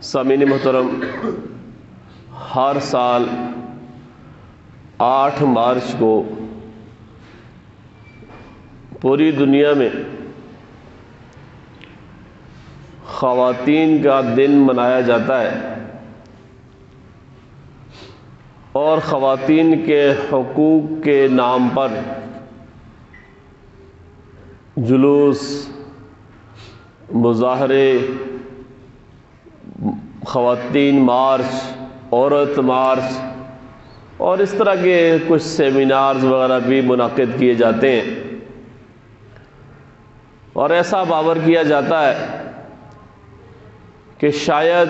سامعین محترم، ہر سال 8 مارچ کو پوری دنیا میں خواتین کا دن منایا جاتا ہے اور خواتین کے حقوق کے نام پر جلوس، مظاہرے، خواتین مارچ، عورت مارچ اور اس طرح کے کچھ سیمینارز وغیرہ بھی منعقد کیے جاتے ہیں، اور ایسا باور کیا جاتا ہے کہ شاید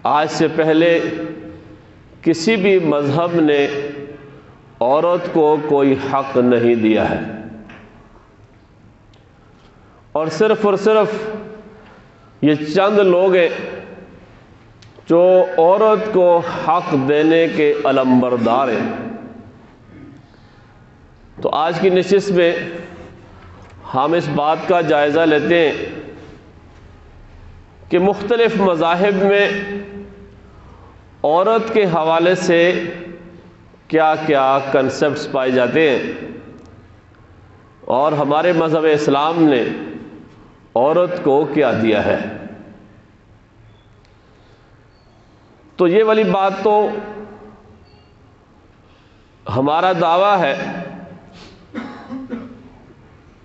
آج سے پہلے کسی بھی مذہب نے عورت کو کوئی حق نہیں دیا ہے، اور صرف یہ چند لوگ ہیں جو عورت کو حق دینے کے علمبردار ہیں۔ تو آج کی نشست میں ہم اس بات کا جائزہ لیتے ہیں کہ مختلف مذاہب میں عورت کے حوالے سے کیا کیا کنسپٹس پائے جاتے ہیں، اور ہمارے مذہب اسلام نے عورت کو کیا دیا ہے۔ تو یہ والی بات تو ہمارا دعویٰ ہے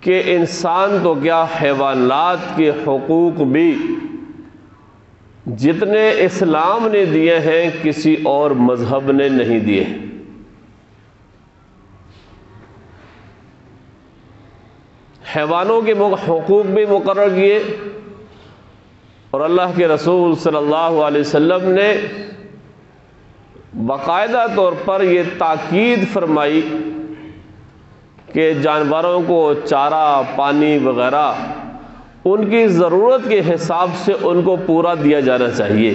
کہ انسان تو کیا، حیوانات کے حقوق بھی جتنے اسلام نے دیے ہیں کسی اور مذہب نے نہیں دیے۔ حیوانوں کے حقوق بھی مقرر کیے، اور اللہ کے رسول صلی اللہ علیہ وسلم نے باقاعدہ طور پر یہ تاکید فرمائی کہ جانوروں کو چارہ، پانی وغیرہ ان کی ضرورت کے حساب سے ان کو پورا دیا جانا چاہیے۔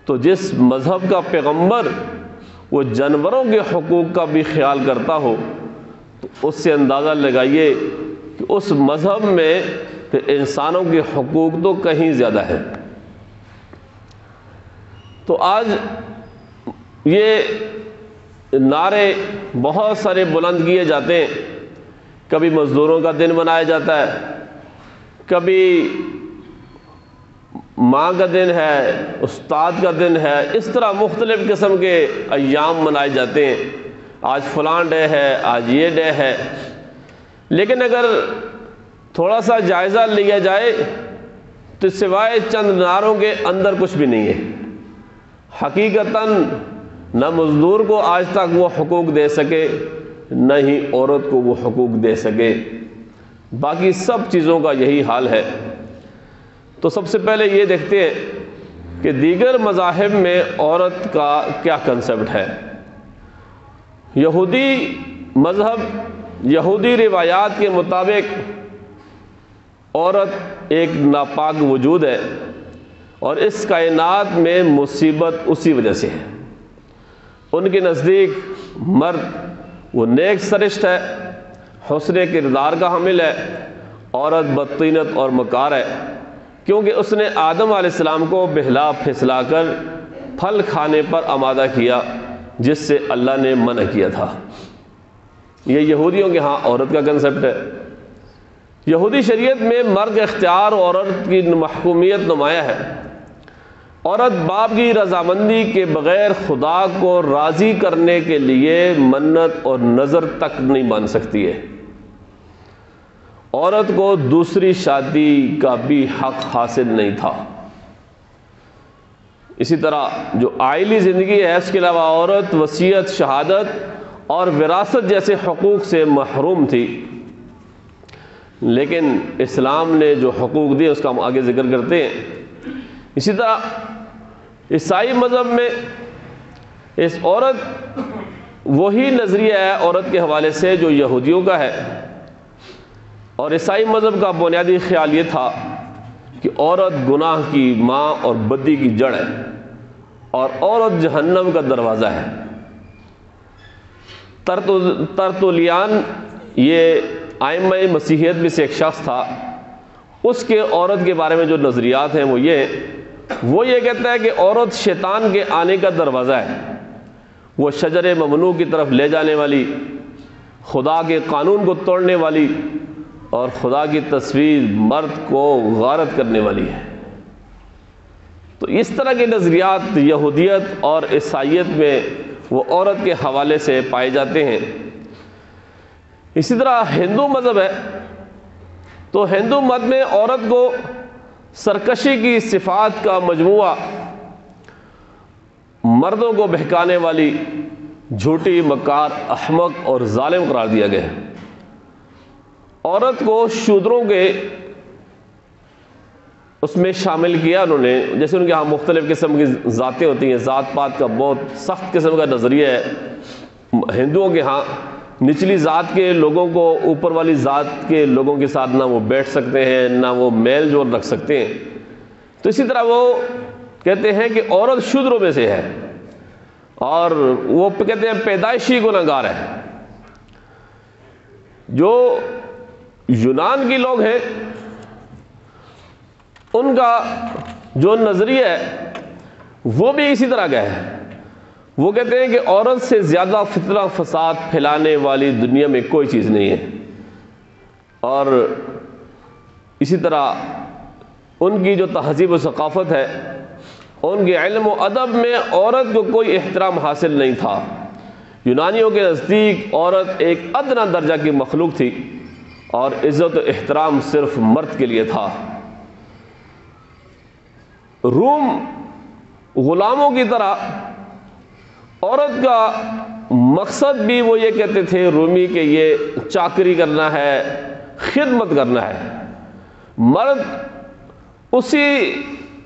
تو جس مذہب کا پیغمبر وہ جانوروں کے حقوق کا بھی خیال کرتا ہو تو اس سے اندازہ لگائیے کہ اس مذہب میں پھر انسانوں کے حقوق تو کہیں زیادہ ہے۔ تو آج یہ نعرے بہت سارے بلند کیے جاتے ہیں، کبھی مزدوروں کا دن منایا جاتا ہے، کبھی ماں کا دن ہے، استاد کا دن ہے، اس طرح مختلف قسم کے ایام منائے جاتے ہیں۔ آج فلاں ڈے ہے، آج یہ ڈے ہے، لیکن اگر تھوڑا سا جائزہ لیا جائے تو سوائے چند نعروں کے اندر کچھ بھی نہیں ہے۔ حقیقتاً نہ مزدور کو آج تک وہ حقوق دے سکے، نہ ہی عورت کو وہ حقوق دے سکے، باقی سب چیزوں کا یہی حال ہے۔ تو سب سے پہلے یہ دیکھتے ہیں کہ دیگر مذاہب میں عورت کا کیا کنسپٹ ہے۔ یہودی مذہب، یہودی روایات کے مطابق عورت ایک ناپاک وجود ہے، اور اس کائنات میں مصیبت اسی وجہ سے ہے۔ ان کے نزدیک مرد وہ نیک سرشت ہے، حسن کردار کا حامل ہے، عورت بدطینت اور مکار ہے، کیونکہ اس نے آدم علیہ السلام کو بہلا پھسلا کر پھل کھانے پر آمادہ کیا جس سے اللہ نے منع کیا تھا۔ یہ یہودیوں کے ہاں عورت کا کنسپٹ ہے۔ یہودی شریعت میں مرد اختیار عورت کی محکومیت نمایاں ہے۔ عورت باپ کی رضامندی کے بغیر خدا کو راضی کرنے کے لیے منت اور نظر تک نہیں مان سکتی ہے۔ عورت کو دوسری شادی کا بھی حق حاصل نہیں تھا۔ اسی طرح جو آئلی زندگی ہے اس کے علاوہ عورت وصیت، شہادت اور وراثت جیسے حقوق سے محروم تھی، لیکن اسلام نے جو حقوق دیے اس کا ہم آگے ذکر کرتے ہیں۔ اسی طرح عیسائی مذہب میں اس عورت وہی نظریہ ہے عورت کے حوالے سے جو یہودیوں کا ہے، اور عیسائی مذہب کا بنیادی خیال یہ تھا کہ عورت گناہ کی ماں اور بدی کی جڑ ہے، اور عورت جہنم کا دروازہ ہے۔ ترتولیان یہ ائمہ مسیحیت میں سے ایک شخص تھا، اس کے عورت کے بارے میں جو نظریات ہیں وہ یہ کہتا ہے کہ عورت شیطان کے آنے کا دروازہ ہے، وہ شجر ممنوع کی طرف لے جانے والی، خدا کے قانون کو توڑنے والی اور خدا کی تصویر مرد کو غارت کرنے والی ہے۔ تو اس طرح کے نظریات یہودیت اور عیسائیت میں وہ عورت کے حوالے سے پائے جاتے ہیں۔ اسی طرح ہندو مذہب ہے، تو ہندو مت میں عورت کو سرکشی کی صفات کا مجموعہ، مردوں کو بہکانے والی، جھوٹی، مکار، احمق اور ظالم قرار دیا گیا ہے۔ عورت کو شودروں کے اس میں شامل کیا انہوں نے، جیسے ان کے ہاں مختلف قسم کی ذاتیں ہوتی ہیں، ذات پات کا بہت سخت قسم کا نظریہ ہے۔ ہندوؤں کے ہاں نچلی ذات کے لوگوں کو اوپر والی ذات کے لوگوں کے ساتھ نہ وہ بیٹھ سکتے ہیں، نہ وہ میل جول رکھ سکتے ہیں۔ تو اسی طرح وہ کہتے ہیں کہ عورت شودروں میں سے ہے، اور وہ کہتے ہیں پیدائشی گنہگار ہے۔ جو یونان کے لوگ ہیں ان کا جو نظریہ ہے وہ بھی اسی طرح کا ہے۔ وہ کہتے ہیں کہ عورت سے زیادہ فتنہ فساد پھیلانے والی دنیا میں کوئی چیز نہیں ہے، اور اسی طرح ان کی جو تہذیب و ثقافت ہے، ان کے علم و ادب میں عورت کو کوئی احترام حاصل نہیں تھا۔ یونانیوں کے نزدیک عورت ایک ادنیٰ درجہ کی مخلوق تھی، اور عزت و احترام صرف مرد کے لیے تھا۔ روم غلاموں کی طرح عورت کا مقصد بھی وہ یہ کہتے تھے رومی کہ یہ چاکری کرنا ہے، خدمت کرنا ہے۔ مرد اسی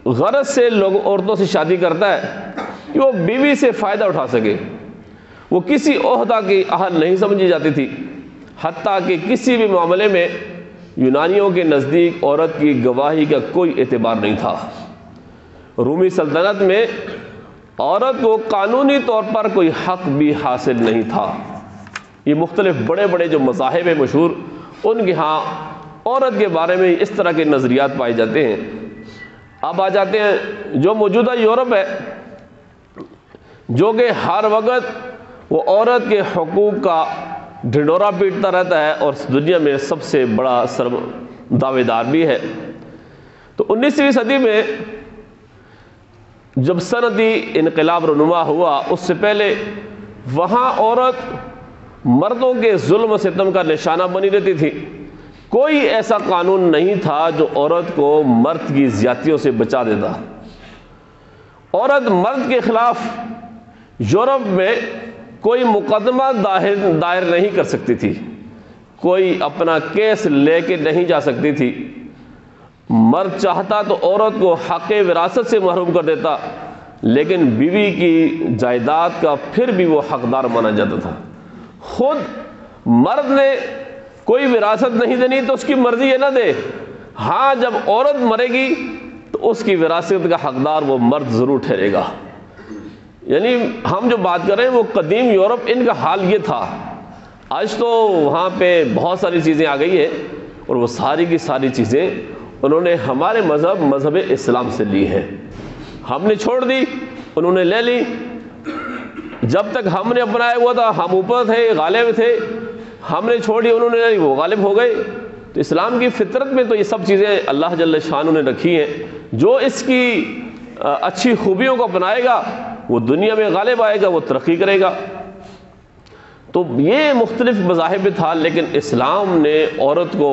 غرض سے لوگ عورتوں سے شادی کرتا ہے کہ وہ بیوی سے فائدہ اٹھا سکے۔ وہ کسی عہدہ کی اہل نہیں سمجھی جاتی تھی، حتیٰ کہ کسی بھی معاملے میں یونانیوں کے نزدیک عورت کی گواہی کا کوئی اعتبار نہیں تھا۔ رومی سلطنت میں عورت کو قانونی طور پر کوئی حق بھی حاصل نہیں تھا۔ یہ مختلف بڑے بڑے جو مذاہب ہیں مشہور، ان کے ہاں عورت کے بارے میں اس طرح کے نظریات پائے جاتے ہیں۔ اب آ جاتے ہیں جو موجودہ یورپ ہے، جو کہ ہر وقت وہ عورت کے حقوق کا ڈھنڈورا پیٹتا رہتا ہے اور دنیا میں سب سے بڑا دعوے دار بھی ہے۔ تو 19ویں صدی میں جب صنعتی انقلاب رونما ہوا، اس سے پہلے وہاں عورت مردوں کے ظلم و ستم کا نشانہ بنی رہتی تھی۔ کوئی ایسا قانون نہیں تھا جو عورت کو مرد کی زیادتیوں سے بچا دیتا۔ عورت مرد کے خلاف یورپ میں کوئی مقدمہ دائر نہیں کر سکتی تھی، کوئی اپنا کیس لے کے نہیں جا سکتی تھی۔ مرد چاہتا تو عورت کو حق وراثت سے محروم کر دیتا، لیکن بیوی کی جائیداد کا پھر بھی وہ حقدار مانا جاتا تھا۔ خود مرد نے کوئی وراثت نہیں دینی تو اس کی مرضی ہے نہ دے، ہاں جب عورت مرے گی تو اس کی وراثت کا حقدار وہ مرد ضرور ٹھہرے گا۔ یعنی ہم جو بات کر رہے ہیں وہ قدیم یورپ، ان کا حال یہ تھا۔ آج تو وہاں پہ بہت ساری چیزیں آ گئی ہیں، اور وہ ساری کی ساری چیزیں انہوں نے ہمارے مذہب اسلام سے لی ہیں۔ ہم نے چھوڑ دی، انہوں نے لے لی۔ جب تک ہم نے اپنایا ہوا تھا ہم اوپر تھے، غالب تھے، ہم نے چھوڑی، انہوں نے لے لی، وہ غالب ہو گئے۔ تو اسلام کی فطرت میں تو یہ سب چیزیں اللہ جل شانہ نے رکھی ہیں۔ جو اس کی اچھی خوبیوں کو اپنائے گا وہ دنیا میں غالب آئے گا، وہ ترقی کرے گا۔ تو یہ مختلف مذاہب تھا، لیکن اسلام نے عورت کو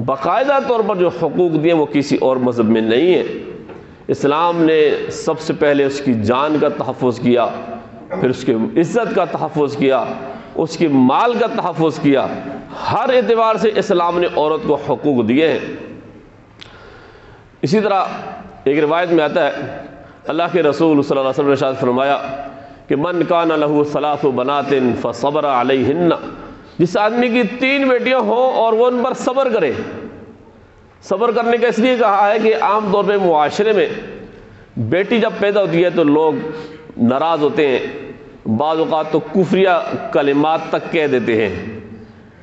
باقاعدہ طور پر جو حقوق دیے وہ کسی اور مذہب میں نہیں ہے۔ اسلام نے سب سے پہلے اس کی جان کا تحفظ کیا، پھر اس کی عزت کا تحفظ کیا، اس کے مال کا تحفظ کیا۔ ہر اعتبار سے اسلام نے عورت کو حقوق دیے ہیں۔ اسی طرح ایک روایت میں آتا ہے، اللہ کے رسول صلی اللہ علیہ وسلم نے ارشاد فرمایا کہ من کان لہ ثلاث بنات فصبر علیہن، جس آدمی کی 3 بیٹیاں ہوں اور وہ ان پر صبر کرے۔ صبر کرنے کا اس لیے کہا ہے کہ عام طور پہ معاشرے میں بیٹی جب پیدا ہوتی ہے تو لوگ ناراض ہوتے ہیں، بعض اوقات تو کفریہ کلمات تک کہہ دیتے ہیں،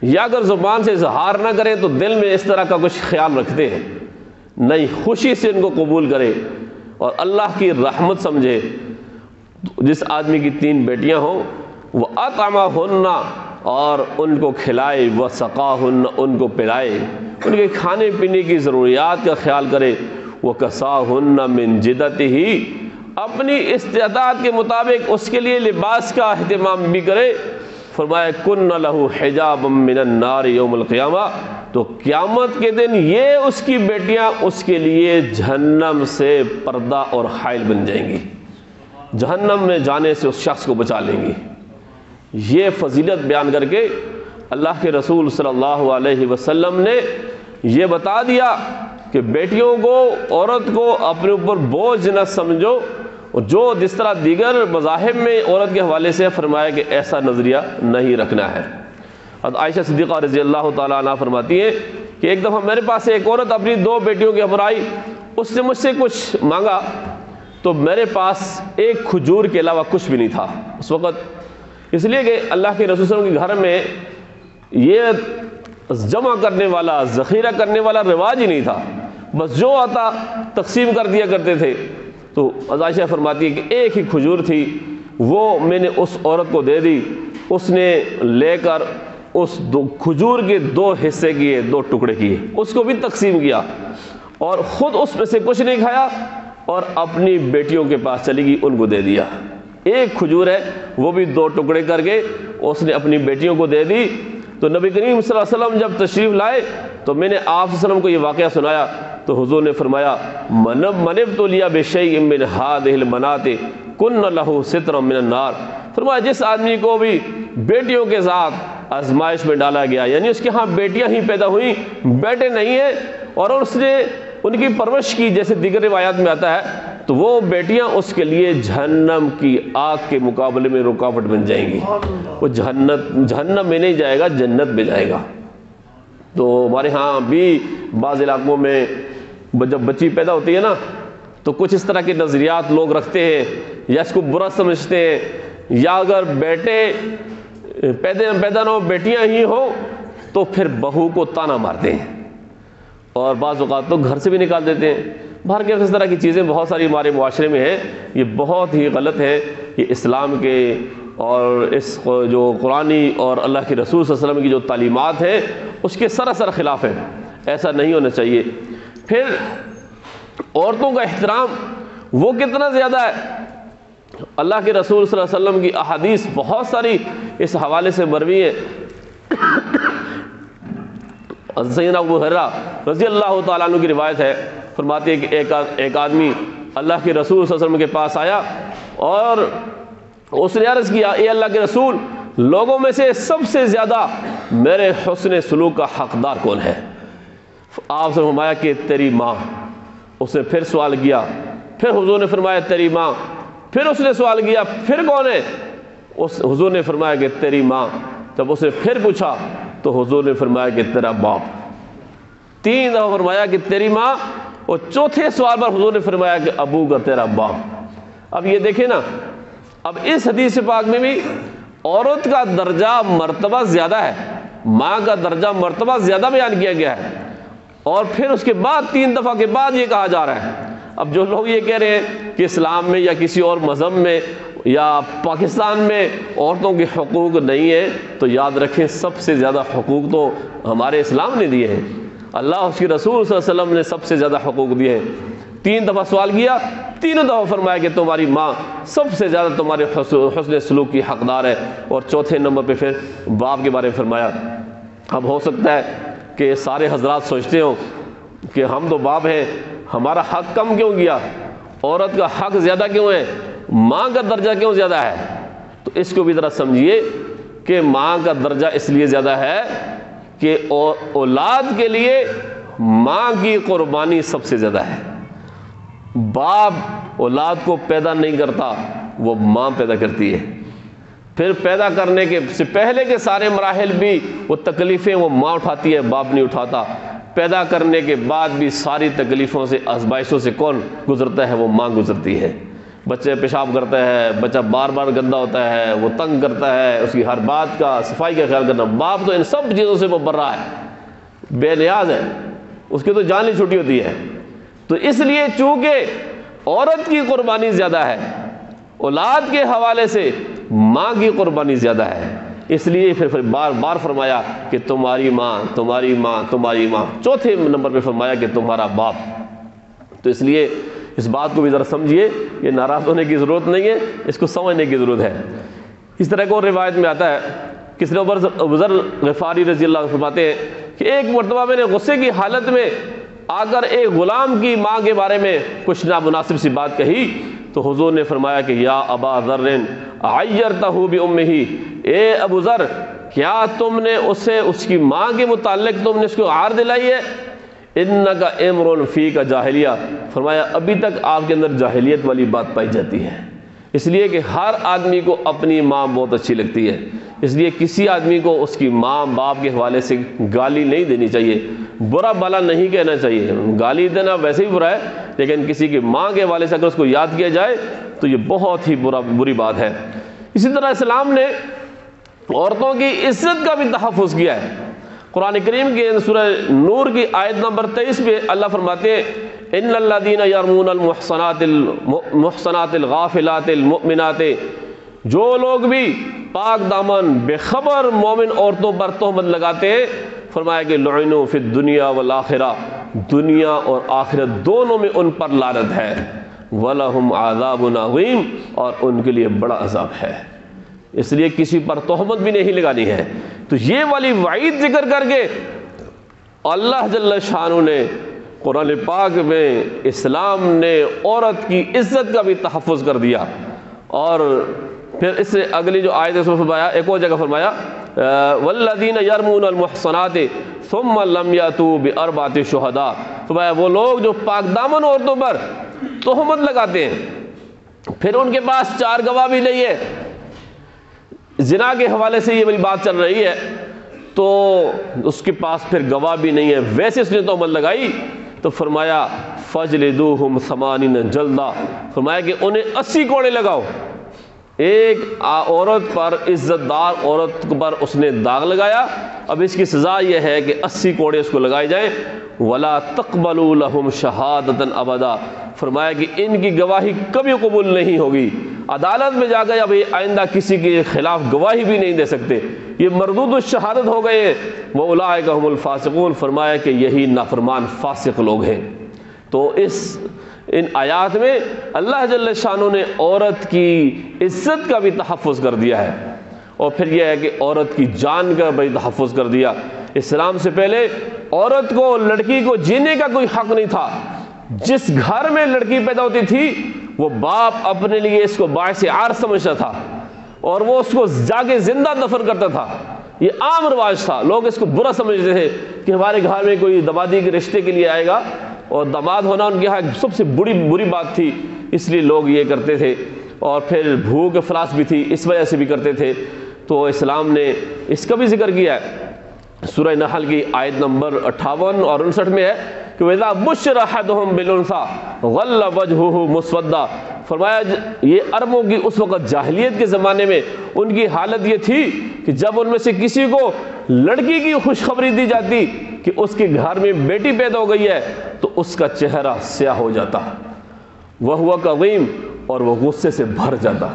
یا اگر زبان سے اظہار نہ کریں تو دل میں اس طرح کا کچھ خیال رکھتے ہیں، نہیں، خوشی سے ان کو قبول کرے اور اللہ کی رحمت سمجھے۔ جس آدمی کی 3 بیٹیاں ہوں وہ اطعمہن، اور ان کو کھلائے، وسقاہن، ان کو پلائے، ان کے کھانے پینے کی ضروریات کا خیال کرے، وکساہن من جدتہ، اپنی استطاعت کے مطابق اس کے لیے لباس کا اہتمام بھی کرے۔ فرمایا کن لہ حجابا من النار یوم القیامہ، تو قیامت کے دن یہ اس کی بیٹیاں اس کے لیے جہنم سے پردہ اور حائل بن جائیں گی، جہنم میں جانے سے اس شخص کو بچا لیں گی۔ یہ فضیلت بیان کر کے اللہ کے رسول صلی اللہ علیہ وسلم نے یہ بتا دیا کہ بیٹیوں کو، عورت کو اپنے اوپر بوجھ نہ سمجھو، جو جس طرح دیگر مذاہب میں عورت کے حوالے سے فرمایا کہ ایسا نظریہ نہیں رکھنا ہے۔ حضرت عائشہ صدیقہ رضی اللہ تعالیٰ عنہ فرماتی ہیں کہ ایک دفعہ میرے پاس ایک عورت اپنی 2 بیٹیوں کے ہمراہ آئی، اس نے مجھ سے کچھ مانگا تو میرے پاس ایک کھجور کے علاوہ کچھ بھی نہیں تھا اس وقت، اس لیے کہ اللہ کے رسول صلی اللہ علیہ وسلم کے گھر میں یہ جمع کرنے والا، ذخیرہ کرنے والا رواج ہی نہیں تھا، بس جو آتا تقسیم کر دیا کرتے تھے۔ تو عائشہ فرماتی ہے کہ ایک ہی کھجور تھی، وہ میں نے اس عورت کو دے دی، اس نے لے کر اس کھجور کے 2 حصے کیے، 2 ٹکڑے کیے، اس کو بھی تقسیم کیا اور خود اس میں سے کچھ نہیں کھایا اور اپنی بیٹیوں کے پاس چلی گئی، ان کو دے دیا۔ ایک کھجور ہے وہ بھی 2 ٹکڑے کر کے اس نے اپنی بیٹیوں کو دے دی۔ تو نبی کریم صلی اللہ علیہ وسلم جب تشریف لائے تو میں نے آپ صلی اللہ علیہ وسلم کو یہ واقعہ سنایا تو حضور نے فرمایا من ابتلی بشیء من هذه المناط کن لہ سترا من النار، فرمایا جس آدمی کو بھی بیٹیوں کے ساتھ آزمائش میں ڈالا گیا، یعنی اس کے ہاں بیٹیاں ہی پیدا ہوئیں، بیٹے نہیں ہیں، اور اس نے ان کی پرورش کی جیسے دیگر روایات میں آتا ہے، تو وہ بیٹیاں اس کے لیے جہنم کی آگ کے مقابلے میں رکاوٹ بن جائیں گی، وہ جہنم میں نہیں جائے گا، جنت میں جائے گا۔ تو ہمارے ہاں بھی بعض علاقوں میں جب بچی پیدا ہوتی ہے نا تو کچھ اس طرح کے نظریات لوگ رکھتے ہیں یا اس کو برا سمجھتے ہیں، یا اگر بیٹے پیدا نہ ہو، بیٹیاں ہی ہوں تو پھر بہو کو تانا مارتے ہیں اور بعض اوقات تو گھر سے بھی نکال دیتے ہیں۔ باہر کے اس طرح کی چیزیں بہت ساری ہمارے معاشرے میں ہیں، یہ بہت ہی غلط ہے، یہ اسلام کے اور اس جو قرآنی اور اللہ کے رسول صلی اللہ علیہ وسلم کی جو تعلیمات ہیں اس کے سراسر خلاف ہے، ایسا نہیں ہونا چاہیے۔ پھر عورتوں کا احترام وہ کتنا زیادہ ہے، اللہ کے رسول صلی اللہ علیہ وسلم کی احادیث بہت ساری اس حوالے سے مروی ہیں۔ سیدنا ابو ہریرہ رضی اللہ تعالیٰ عنہ کی روایت ہے، فرماتے ہیں کہ ایک آدمی اللہ کے رسول صلی اللہ علیہ وسلم کے پاس آیا اور اس نے عرض کیا، اے اللہ کے رسول، لوگوں میں سے سب سے زیادہ میرے حسن سلوک کا حقدار کون ہے؟ آپ سے فرمایا کہ تیری ماں۔ اس نے پھر سوال کیا، پھر حضور نے فرمایا تیری ماں، پھر اس نے سوال کیا پھر کون ہے؟ حضور نے فرمایا کہ تیری ماں۔ جب اس نے پھر پوچھا تو حضور نے فرمایا کہ تیرا باپ۔ 3 دفعہ فرمایا کہ تیری ماں، اور چوتھے سوال پر حضور نے فرمایا کہ ابو کا تیرا باپ۔ اب یہ دیکھیں نا، اب اس حدیث پاک میں بھی عورت کا درجہ مرتبہ زیادہ ہے، ماں کا درجہ مرتبہ زیادہ بیان کیا گیا ہے، اور پھر اس کے بعد 3 دفعہ کے بعد یہ کہا جا رہا ہے۔ اب جو لوگ یہ کہہ رہے ہیں کہ اسلام میں یا کسی اور مذہب میں یا پاکستان میں عورتوں کے حقوق نہیں ہیں، تو یاد رکھیں سب سے زیادہ حقوق تو ہمارے اسلام نے دیے ہیں، اللہ اس کے رسول صلی اللہ علیہ وسلم نے سب سے زیادہ حقوق دیے ہیں۔ 3 دفعہ سوال کیا، 3 دفعہ فرمایا کہ تمہاری ماں سب سے زیادہ تمہارے حسن سلوک کی حقدار ہے، اور چوتھے نمبر پہ پھر باپ کے بارے میں فرمایا۔ اب ہو سکتا ہے کہ سارے حضرات سوچتے ہوں کہ ہم تو باپ ہیں، ہمارا حق کم کیوں گیا، عورت کا حق زیادہ کیوں ہے، ماں کا درجہ کیوں زیادہ ہے؟ تو اس کو بھی ذرا سمجھیے کہ ماں کا درجہ اس لیے زیادہ ہے کہ اولاد کے لیے ماں کی قربانی سب سے زیادہ ہے۔ باپ اولاد کو پیدا نہیں کرتا، وہ ماں پیدا کرتی ہے، پھر پیدا کرنے کے سے پہلے کے سارے مراحل بھی وہ تکلیفیں وہ ماں اٹھاتی ہے، باپ نہیں اٹھاتا، پیدا کرنے کے بعد بھی ساری تکلیفوں سے آزمائشوں سے کون گزرتا ہے؟ وہ ماں گزرتی ہے۔ بچے پیشاب کرتا ہے، بچہ بار بار گندا ہوتا ہے، وہ تنگ کرتا ہے، اس کی ہر بات کا صفائی کا خیال کرنا، باپ تو ان سب چیزوں سے مبرہ ہے، بے نیاز ہے، اس کی تو جان ہی چھوٹی ہوتی ہے۔ تو اس لیے چونکہ عورت کی قربانی زیادہ ہے، اولاد کے حوالے سے ماں کی قربانی زیادہ ہے، اس لیے پھر بار بار فرمایا کہ تمہاری ماں تمہاری ماں تمہاری ماں، چوتھے نمبر پہ فرمایا کہ تمہارا باپ۔ تو اس لیے اس بات کو بھی ذرا سمجھیے، یہ ناراض ہونے کی ضرورت نہیں ہے، اس کو سمجھنے کی ضرورت ہے۔ اس طرح کو روایت میں آتا ہے، کسی نے ابو ذر غفاری رضی اللہ عنہ فرماتے ہیں کہ ایک مرتبہ میں نے غصے کی حالت میں آ کر ایک غلام کی ماں کے بارے میں کچھ نامناسب سی بات کہی، تو حضور نے فرمایا کہ یا ابا ذر عیرتہ بامہ، اے ابو ذر کیا تم نے اسے اس کی ماں کے متعلق تم نے اس کو عار دلائی ہے؟ انک امرؤ فیک جاہلیہ، فرمایا ابھی تک آپ کے اندر جاہلیت والی بات پائی جاتی ہے۔ اس لیے کہ ہر آدمی کو اپنی ماں بہت اچھی لگتی ہے، اس لیے کسی آدمی کو اس کی ماں باپ کے حوالے سے گالی نہیں دینی چاہیے، برا بھلا نہیں کہنا چاہیے، گالی دینا ویسے ہی برا ہے، لیکن کسی کی ماں کے حوالے سے اگر اس کو یاد کیا جائے تو یہ بہت ہی بری بات ہے۔ اسی طرح اسلام نے عورتوں کی عزت کا بھی تحفظ کیا ہے۔ قرآن کریم کے سورہ نور کی آیت نمبر 23 پہ اللہ فرماتے ہیں ان الذین یرمون المحصنات الغافلات المؤمنات، جو لوگ بھی پاک دامن بے خبر مومن عورتوں پر تہمت لگاتے ہیں، فرمایا کہ لعنوا فی الدنیا والآخرہ، دنیا اور آخرت دونوں میں ان پر لعنت ہے، وَلَهُمْ عَذَابٌ عَظِيمٌ، اور ان کے لیے بڑا عذاب ہے۔ اس لیے کسی پر تہمت بھی نہیں لگانی ہے۔ تو یہ والی وعید ذکر کر کے اللہ جل شانہ نے قرآن پاک میں اسلام نے عورت کی عزت کا بھی تحفظ کر دیا۔ اور پھر اس سے اگلی جو آیت اس میں فرمایا، ایک اور جگہ فرمایا والذین یرمون المحصنات ثم لم یاتوا باربعۃ شہداء، فرمایا وہ لوگ جو پاک دامن عورتوں پر تہمت لگاتے ہیں پھر ان کے پاس 4 گواہ بھی نہیں ہے۔ زنا کے حوالے سے یہ بڑی بات چل رہی ہے، تو اس کے پاس پھر گواہ بھی نہیں ہے، ویسے اس نے تہمت لگائی، تو فرمایا فجلدوہم 80 جلدہ، فرمایا کہ انہیں 80 کوڑے لگاؤ۔ ایک عورت پر، عزت دار عورت پر اس نے داغ لگایا، اب اس کی سزا یہ ہے کہ 80 کوڑے اس کو لگائے جائیں۔ وَلَا تَقْبَلُوا لَهُمْ شَهَادَةً أَبَدًا، فرمایا کہ ان کی گواہی کبھی قبول نہیں ہوگی، عدالت میں جا کے اب آئندہ کسی کے خلاف گواہی بھی نہیں دے سکتے، یہ مردود الشہادت ہو گئے ہیں۔ وَأُولَٰئِكَ هُمُ الْفَاسِقُونَ، فرمایا کہ یہی نافرمان فاسق لوگ ہیں۔ تو ان آیات میں اللہ جل شانہ نے عورت کی عزت کا بھی تحفظ کر دیا ہے، اور پھر یہ ہے کہ عورت کی جان کا بھی تحفظ کر دیا۔ اسلام سے پہلے عورت کو، لڑکی کو جینے کا کوئی حق نہیں تھا۔ جس گھر میں لڑکی پیدا ہوتی تھی وہ باپ اپنے لیے اس کو باعث عار سمجھتا تھا، اور وہ اس کو جا کے زندہ دفن کرتا تھا۔ یہ عام رواج تھا، لوگ اس کو برا سمجھتے تھے کہ ہمارے گھر میں کوئی دامادی کے رشتے کے لیے آئے گا، اور داماد ہونا ان کے یہاں سب سے بری بات تھی، اس لیے لوگ یہ کرتے تھے۔ اور پھر بھوک افلاس بھی تھی، اس وجہ سے بھی کرتے تھے۔ تو اسلام نے اس کا بھی ذکر کیا ہے، سورہ نحل کی آیت نمبر 58 اور 59 میں ہے کہ وَإِذَا بُشِّرَ أَحَدُهُم بِالْأُنثىٰ ظَلَّ وَجْهُهُ مُسْوَدًّا، فرمایا یہ عربوں کی اس وقت جاہلیت کے زمانے میں ان کی حالت یہ تھی کہ جب ان میں سے کسی کو لڑکی کی خوشخبری دی جاتی کہ اس کے گھر میں بیٹی پیدا ہو گئی ہے تو اس کا چہرہ سیاہ ہو جاتا، وَهُوَ كَظِيمٌ، اور وہ غصے سے بھر جاتا۔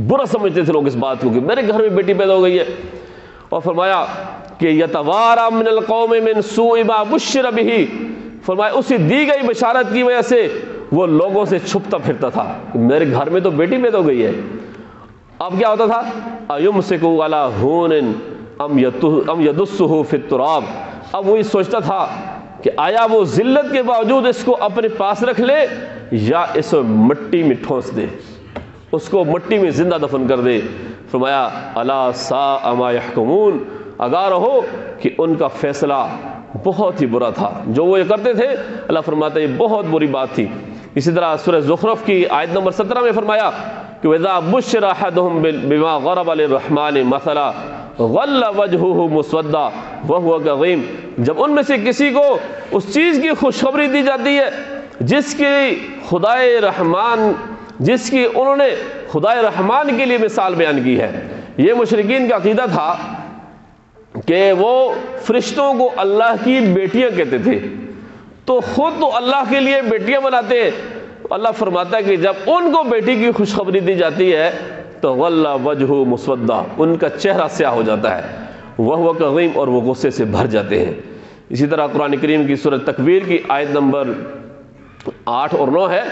برا سمجھتے تھے لوگ اس بات کو کہ میرے گھر میں بیٹی پیدا ہو گئی ہے۔ اور فرمایا کہ یتوارا من القوم من سوء ما بشر به، فرمایا اسی دی گئی بشارت کی وجہ سے وہ لوگوں سے چھپتا پھرتا تھا کہ میرے گھر میں تو بیٹی پیدا ہو گئی ہے۔ اب کیا ہوتا تھا، ایمسکو علی ہون ام یدسہ فی التراب، اب وہی سوچتا تھا کہ آیا وہ ذلت کے باوجود اس کو اپنے پاس رکھ لے یا اس کو مٹی میں ٹھونس دے، اس کو مٹی میں زندہ دفن کر دے۔ فرمایا الا ساء ما یحکمون، آگاہ رہو کہ ان کا فیصلہ بہت ہی برا تھا، جو وہ یہ کرتے تھے اللہ فرماتا ہے یہ بہت بری بات تھی۔ اسی طرح سورہ زخرف کی آیت نمبر 17 میں فرمایا کہ وَإِذَا بُشِّرَ أَحَدُهُم بِمَا ضَرَبَ لِلرَّحْمَٰنِ مَثَلًا ظَلَّ وَجْهُهُ مُسْوَدًّا وَهُوَ كَظِيمٌ، جب ان میں سے کسی کو اس چیز کی خوشخبری دی جاتی ہے جس کی خدائے رحمان جس کی انہوں نے خدائے رحمان کے لیے مثال بیان کی ہے۔ یہ مشرکین کا عقیدہ تھا کہ وہ فرشتوں کو اللہ کی بیٹیاں کہتے تھے، تو خود تو اللہ کے لیے بیٹیاں بناتے ہیں۔ اللہ فرماتا ہے کہ جب ان کو بیٹی کی خوشخبری دی جاتی ہے تو غلّ وجہ مسودہ، ان کا چہرہ سیاہ ہو جاتا ہے، وہو کظیم، اور وہ غصے سے بھر جاتے ہیں۔ اسی طرح قرآن کریم کی سورۃ تکویر کی آیت نمبر 8 اور 9 ہے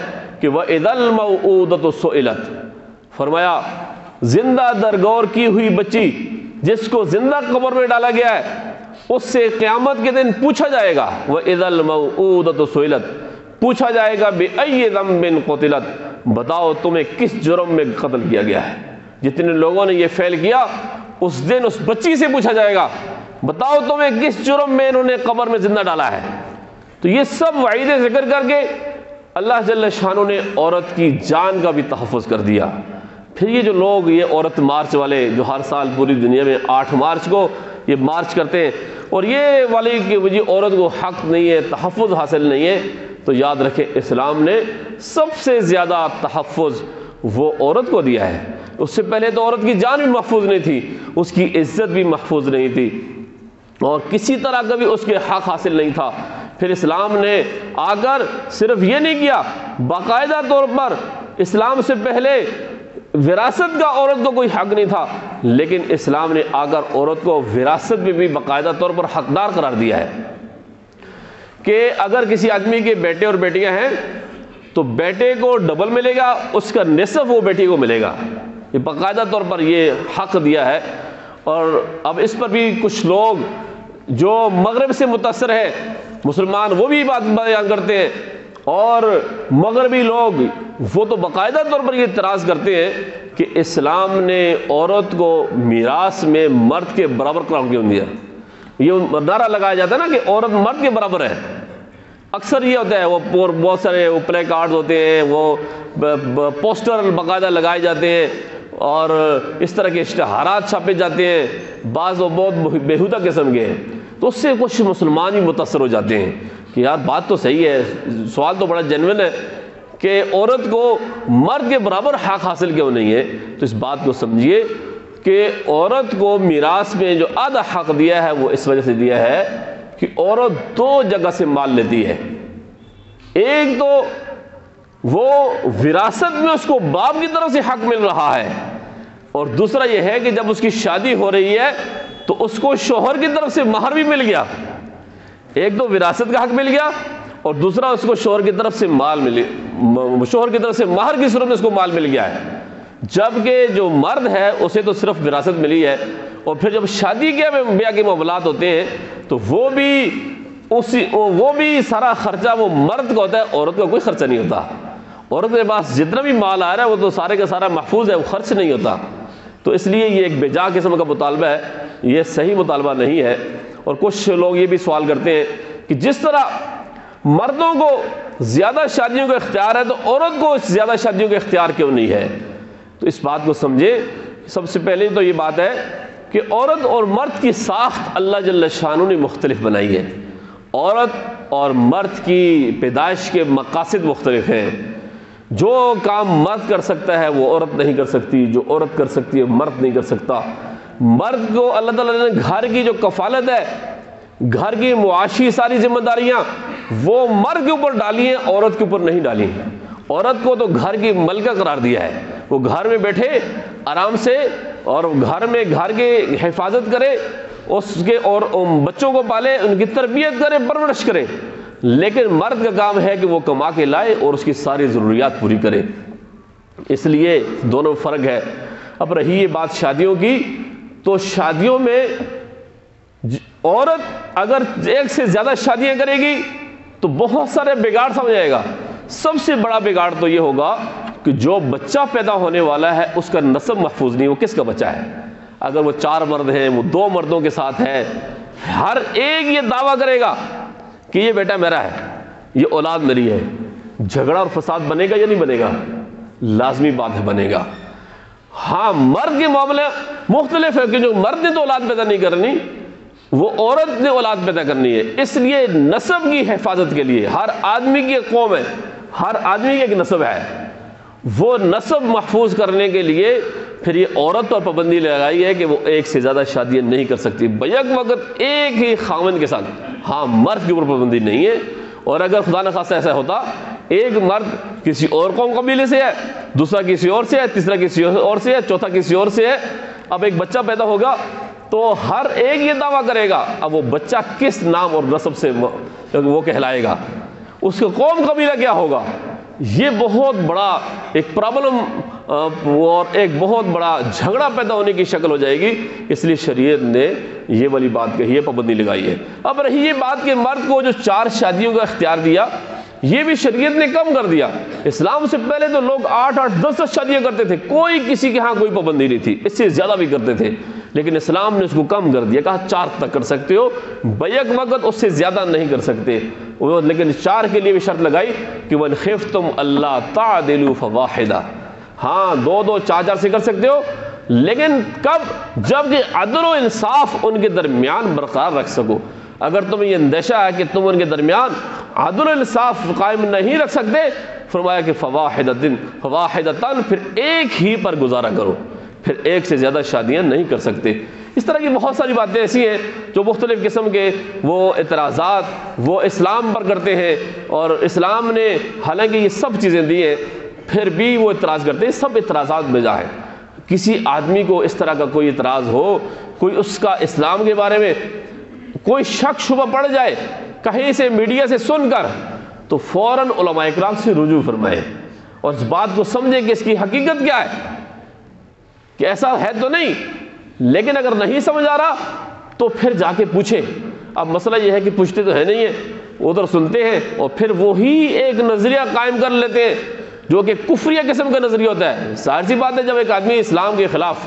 کہ وَإِذَا الْمَوْءُودَةُ سُئِلَتْ، فرمایا زندہ درگور کی ہوئی بچی جس کو زندہ قبر میں ڈالا گیا ہے، اس سے قیامت کے دن پوچھا جائے گا۔ وَإِذَا الْمَوْءُودَةُ سُئِلَتْ، پوچھا جائے گا بِأَيِّ ذَنبٍ قُتِلَتْ، بتاؤ تمہیں کس جرم میں قتل کیا گیا ہے۔ جتنے لوگوں نے یہ فعل کیا اس دن اس بچی سے پوچھا جائے گا بتاؤ تمہیں کس جرم میں انہوں نے قبر میں زندہ ڈالا ہے۔ تو یہ سب وعیدیں ذکر کر کے اللہ جل شانہ نے عورت کی جان کا بھی تحفظ کر دیا۔ پھر یہ جو لوگ یہ عورت مارچ والے جو ہر سال پوری دنیا میں 8 مارچ کو یہ مارچ کرتے ہیں اور یہ والی کہ جی عورت کو حق نہیں ہے، تحفظ حاصل نہیں ہے، تو یاد رکھیں اسلام نے سب سے زیادہ تحفظ وہ عورت کو دیا ہے۔ اس سے پہلے تو عورت کی جان بھی محفوظ نہیں تھی، اس کی عزت بھی محفوظ نہیں تھی، اور کسی طرح کا بھی اس کے حق حاصل نہیں تھا۔ پھر اسلام نے آ کر صرف یہ نہیں کیا، باقاعدہ طور پر اسلام سے پہلے وراثت کا عورت کو کوئی حق نہیں تھا، لیکن اسلام نے آ کر عورت کو وراثت میں بھی باقاعدہ طور پر حقدار قرار دیا ہے کہ اگر کسی آدمی کے بیٹے اور بیٹیاں ہیں تو بیٹے کو ڈبل ملے گا، اس کا نصف وہ بیٹی کو ملے گا۔ یہ باقاعدہ طور پر یہ حق دیا ہے۔ اور اب اس پر بھی کچھ لوگ جو مغرب سے متاثر ہے مسلمان وہ بھی بات بیان کرتے ہیں، اور مغربی لوگ وہ تو باقاعدہ طور پر یہ اعتراض کرتے ہیں کہ اسلام نے عورت کو میراث میں مرد کے برابر قرار کیوں دیا۔ یہ نعرہ لگایا جاتا ہے نا کہ عورت مرد کے برابر ہے، اکثر یہ ہوتا ہے، وہ بہت سارے وہ پلے کارڈ ہوتے ہیں، وہ پوسٹر باقاعدہ لگائے جاتے ہیں اور اس طرح کے اشتہارات چھاپے جاتے ہیں، بعض وہ بہت بیہودہ قسم کے ہیں، تو اس سے کچھ مسلمان بھی متاثر ہو جاتے ہیں کہ یار بات تو صحیح ہے، سوال تو بڑا جینوئن ہے کہ عورت کو مرد کے برابر حق حاصل کیوں نہیں ہے۔ تو اس بات کو سمجھیے کہ عورت کو میراث میں جو آدھا حق دیا ہے وہ اس وجہ سے دیا ہے کہ عورت 2 جگہ سے مال لیتی ہے۔ ایک تو وہ وراثت میں اس کو باپ کی طرف سے حق مل رہا ہے، اور دوسرا یہ ہے کہ جب اس کی شادی ہو رہی ہے تو اس کو شوہر کی طرف سے مہر بھی مل گیا۔ ایک تو وراثت کا حق مل گیا اور دوسرا اس کو شوہر کی طرف سے مال ملے، شوہر کی طرف سے مہر کی صورت میں اس کو مال مل گیا ہے، جبکہ جو مرد ہے اسے تو صرف وراثت ملی ہے، اور پھر جب شادی کے بیاہ کے معاملات ہوتے ہیں تو وہ بھی سارا خرچہ وہ مرد کا ہوتا ہے، عورت کا کوئی خرچہ نہیں ہوتا۔ عورت کے پاس جتنا بھی مال آ رہا ہے وہ تو سارے کا سارا محفوظ ہے، وہ خرچ نہیں ہوتا۔ تو اس لیے یہ ایک بیجا قسم کا مطالبہ ہے، یہ صحیح مطالبہ نہیں ہے۔ اور کچھ لوگ یہ بھی سوال کرتے ہیں کہ جس طرح مردوں کو زیادہ شادیوں کا اختیار ہے تو عورت کو زیادہ شادیوں کا اختیار کیوں نہیں ہے؟ تو اس بات کو سمجھے، سب سے پہلے تو یہ بات ہے کہ عورت اور مرد کی ساخت اللہ جل شانہ نے مختلف بنائی ہے۔ عورت اور مرد کی پیدائش کے مقاصد مختلف ہیں۔ جو کام مرد کر سکتا ہے وہ عورت نہیں کر سکتی، جو عورت کر سکتی ہے مرد نہیں کر سکتا۔ مرد کو اللہ تعالیٰ نے گھر کی جو کفالت ہے، گھر کی معاشی ساری ذمہ داریاں وہ مرد کے اوپر ڈالی ہیں، عورت کے اوپر نہیں ڈالی ہیں۔ عورت کو تو گھر کی ملکہ قرار دیا ہے، وہ گھر میں بیٹھے آرام سے اور گھر میں گھر کی حفاظت کرے، اس کے اور بچوں کو پالے، ان کی تربیت کرے، پرورش کرے، لیکن مرد کا کام ہے کہ وہ کما کے لائے اور اس کی ساری ضروریات پوری کرے۔ اس لیے دونوں فرق ہے۔ اب رہی یہ بات شادیوں کی، تو شادیوں میں عورت اگر ایک سے زیادہ شادیاں کرے گی تو بہت سارے بگاڑ سمجھ آئے گا۔ سب سے بڑا بگاڑ تو یہ ہوگا کہ جو بچہ پیدا ہونے والا ہے اس کا نسب محفوظ نہیں، وہ کس کا بچہ ہے؟ اگر وہ 4 مرد ہیں، وہ 2 مردوں کے ساتھ ہے، ہر ایک یہ دعویٰ کرے گا کہ یہ بیٹا میرا ہے، یہ اولاد میری ہے، جھگڑا اور فساد بنے گا یا نہیں بنے گا؟ لازمی بات ہے بنے گا۔ ہاں مرد کے معاملے مختلف ہے کہ جو مرد نے تو اولاد پیدا نہیں کرنی، وہ عورت نے اولاد پیدا کرنی ہے۔ اس لیے نسب کی حفاظت کے لیے ہر آدمی کی ایک قوم ہے، ہر آدمی کی ایک نسب ہے، وہ نسب محفوظ کرنے کے لیے پھر یہ عورت پر پابندی لگائی ہے کہ وہ ایک سے زیادہ شادیاں نہیں کر سکتی بیک وقت ایک ہی خاوند کے ساتھ. ہاں مرد کے اوپر پابندی نہیں ہے، اور اگر خدا نہ خواستہ ایسا ہوتا ایک مرد کسی اور قوم قبیلے سے ہے، دوسرا کسی اور سے ہے، تیسرا کسی اور سے ہے، چوتھا کسی اور سے ہے، اب ایک بچہ پیدا ہوگا تو ہر ایک یہ دعویٰ کرے گا، اب وہ بچہ کس نام اور نسب سے وہ کہلائے گا، اس کا قوم قبیلہ کیا ہوگا. یہ بہت بڑا ایک پرابلم اور ایک بہت بڑا جھگڑا پیدا ہونے کی شکل ہو جائے گی. اس لیے شریعت نے یہ والی بات کہی ہے، پابندی لگائی ہے. اب رہی یہ بات کہ مرد کو جو 4 شادیوں کا اختیار دیا، یہ بھی شریعت نے کم کر دیا. اسلام سے پہلے تو لوگ 8-8 10-10 شادیاں کرتے تھے، کوئی کسی کے ہاں کوئی پابندی نہیں تھی، اس سے زیادہ بھی کرتے تھے. لیکن اسلام نے اس کو کم کر دیا، کہا 4 تک کر سکتے ہو، بیک وقت اس سے زیادہ نہیں کر سکتے. لیکن 4 کے لیے بھی شرط لگائی کہ وَإِنْ خِفْتُمْ أَلَّا تَعْدِلُوا فَوَاحِدَةً. ہاں 2-2 4-4 سے کر سکتے ہو، لیکن کب؟ جب کہ عدل و انصاف ان کے درمیان برقرار رکھ سکو. اگر تمہیں یہ اندیشہ ہے کہ تم ان کے درمیان عدل و انصاف قائم نہیں رکھ سکتے، فرمایا کہ فواحدۃ، پھر ایک ہی پر گزارا کرو، پھر ایک سے زیادہ شادیاں نہیں کر سکتے. اس طرح کی بہت ساری باتیں ایسی ہیں جو مختلف قسم کے وہ اعتراضات وہ اسلام پر کرتے ہیں، اور اسلام نے حالانکہ یہ سب چیزیں دی ہیں پھر بھی وہ اعتراض کرتے ہیں. سب اعتراضات بجا ہے. کسی آدمی کو اس طرح کا کوئی اعتراض ہو، کوئی اس کا اسلام کے بارے میں کوئی شک شبہ پڑ جائے کہیں سے میڈیا سے سن کر، تو فوراً علماء اکرام سے رجوع فرمائے اور اس بات کو سمجھے کہ اس کی حقیقت کیا ہے، کہ ایسا ہے تو نہیں. لیکن اگر نہیں سمجھ آ رہا تو پھر جا کے پوچھے. اب مسئلہ یہ ہے کہ پوچھتے تو ہے نہیں ہے، ادھر سنتے ہیں اور پھر وہی ایک نظریہ قائم کر لیتے ہیں جو کہ کفریہ قسم کا نظریہ ہوتا ہے. ظاہر سی بات ہے جب ایک آدمی اسلام کے خلاف،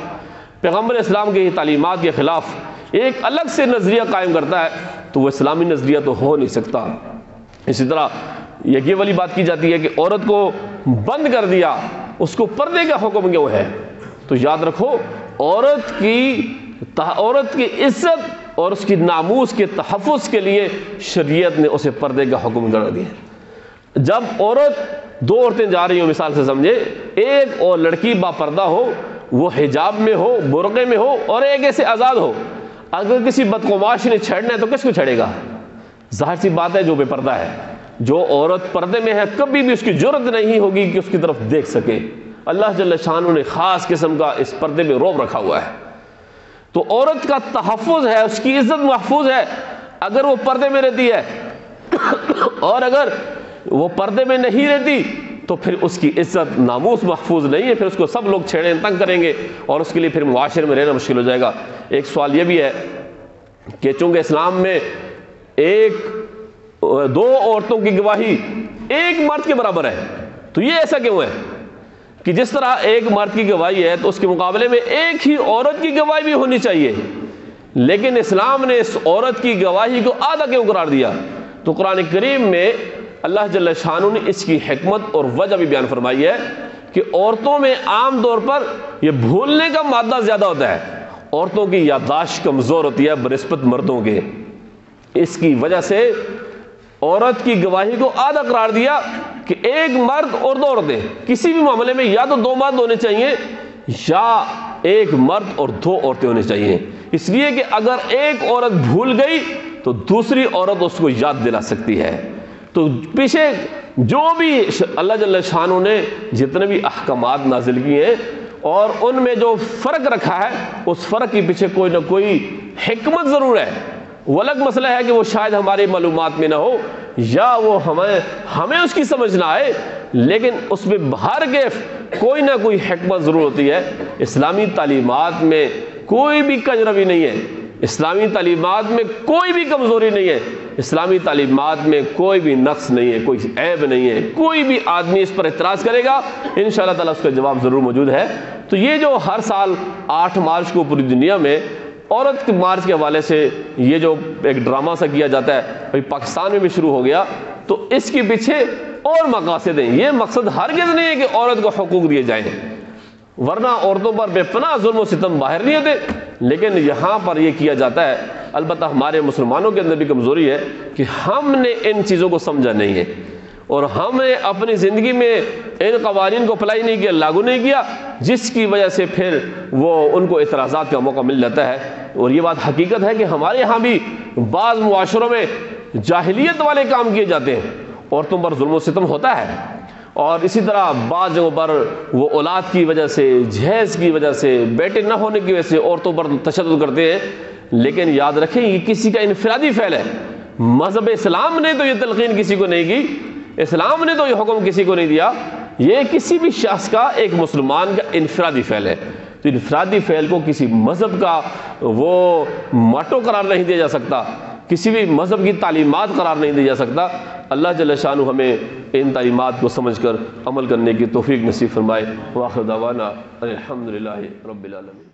پیغمبر اسلام کی تعلیمات کے خلاف ایک الگ سے نظریہ قائم کرتا ہے تو وہ اسلامی نظریہ تو ہو نہیں سکتا. اسی طرح یہ والی بات کی جاتی ہے کہ عورت کو بند کر دیا، اس کو پردے کا حکم کیوں ہے؟ تو یاد رکھو عورت کی عزت اور اس کی ناموس کے تحفظ کے لیے شریعت نے اسے پردے کا حکم کر دیا. جب عورت 2 عورتیں جا رہی ہوں، مثال سے سمجھے، ایک اور لڑکی با پردہ ہو، وہ حجاب میں ہو، برقعے میں ہو، اور ایک ایسے آزاد ہو، اگر کسی بدقماش نے چھیڑنا ہے تو کس کو چھیڑے گا؟ ظاہر سی بات ہے جو بے پردہ ہے. جو عورت پردے میں ہے کبھی بھی اس کی جرت نہیں ہوگی کہ اس کی طرف دیکھ سکے. اللہ جل شانہ نے خاص قسم کا اس پردے میں رعب رکھا ہوا ہے. تو عورت کا تحفظ ہے، اس کی عزت محفوظ ہے اگر وہ پردے میں رہتی ہے، اور اگر وہ پردے میں نہیں رہتی تو پھر اس کی عزت ناموس محفوظ نہیں ہے، پھر اس کو سب لوگ چھیڑیں تنگ کریں گے اور اس کے لیے پھر معاشرے میں رہنا مشکل ہو جائے گا. ایک سوال یہ بھی ہے کہ چونکہ اسلام میں 2 عورتوں کی گواہی ایک مرد کے برابر ہے، تو یہ ایسا کیوں ہے کہ جس طرح ایک مرد کی گواہی ہے تو اس کے مقابلے میں ایک ہی عورت کی گواہی بھی ہونی چاہیے، لیکن اسلام نے اس عورت کی گواہی کو آدھا کیوں قرار دیا؟ تو قرآن کریم میں اللہ جل شانہ نے اس کی حکمت اور وجہ بھی بیان فرمائی ہے کہ عورتوں میں عام طور پر یہ بھولنے کا مادہ زیادہ ہوتا ہے، عورتوں کی یادداشت کمزور ہوتی ہے بنسبت مردوں کے. اس کی وجہ سے عورت کی گواہی کو آدھا قرار دیا کہ ایک مرد اور 2 عورتیں، کسی بھی معاملے میں یا تو 2 مرد ہونے چاہیے یا ایک مرد اور 2 عورتیں ہونے چاہیے. اس لیے کہ اگر ایک عورت بھول گئی تو دوسری عورت اس کو یاد دلا سکتی ہے. تو پیچھے جو بھی اللہ جل شانہ نے جتنے بھی احکامات نازل کیے ہیں اور ان میں جو فرق رکھا ہے، اس فرق کے پیچھے کوئی نہ کوئی حکمت ضرور ہے. وہ الگ مسئلہ ہے کہ وہ شاید ہماری معلومات میں نہ ہو یا وہ ہمیں اس کی سمجھ نہ آئے، لیکن اس میں ہر کیف کوئی نہ کوئی حکمت ضرور ہوتی ہے. اسلامی تعلیمات میں کوئی بھی کجروی نہیں ہے، اسلامی تعلیمات میں کوئی بھی کمزوری نہیں ہے، اسلامی تعلیمات میں کوئی بھی نقص نہیں ہے، کوئی عیب نہیں ہے. کوئی بھی آدمی اس پر اعتراض کرے گا انشاءاللہ تعالیٰ اس کا جواب ضرور موجود ہے. تو یہ جو ہر سال 8 مارچ کو پوری دنیا میں عورت کے مارچ کے حوالے سے یہ جو ایک ڈرامہ سا کیا جاتا ہے، بھائی پاکستان میں بھی شروع ہو گیا، تو اس کے پیچھے اور مقاصد ہیں. یہ مقصد ہرگز نہیں ہے کہ عورت کو حقوق دیے جائیں، ورنہ عورتوں پر بے پناہ ظلم و ستم باہر نہیں ہوتے. لیکن یہاں پر یہ کیا جاتا ہے. البتہ ہمارے مسلمانوں کے اندر بھی کمزوری ہے کہ ہم نے ان چیزوں کو سمجھا نہیں ہے. اور ہم نے اپنی زندگی میں ان قوانین کو اپلائی نہیں کیا، لاگو نہیں کیا، جس کی وجہ سے پھر وہ ان کو اعتراضات کا موقع مل جاتا ہے۔ اور یہ بات حقیقت ہے کہ ہمارے ہاں بھی بعض معاشروں میں جاہلیت والے کام کیے جاتے ہیں، عورتوں پر ظلم و ستم ہوتا ہے، اور اسی طرح بعض جگہوں پر وہ اولاد کی وجہ سے، جہیز کی وجہ سے، بیٹے نہ ہونے کی وجہ سے عورتوں پر تشدد کرتے ہیں۔ لیکن یاد رکھیں یہ کسی کا انفرادی فعل ہے، مذہب اسلام نے تو یہ تلقین کسی کو نہیں کی، اسلام نے تو یہ حکم کسی کو نہیں دیا، یہ کسی بھی شخص کا، ایک مسلمان کا انفرادی فعل ہے۔ تو انفرادی فعل کو کسی مذہب کا وہ ماٹو قرار نہیں دیا جا سکتا، کسی بھی مذہب کی تعلیمات قرار نہیں دیا جا سکتا۔ اللہ جل شانہ ہمیں ان تعلیمات کو سمجھ کر عمل کرنے کی توفیق نصیب فرمائے۔ وآخر دعوانا الحمدللہ رب العالمین۔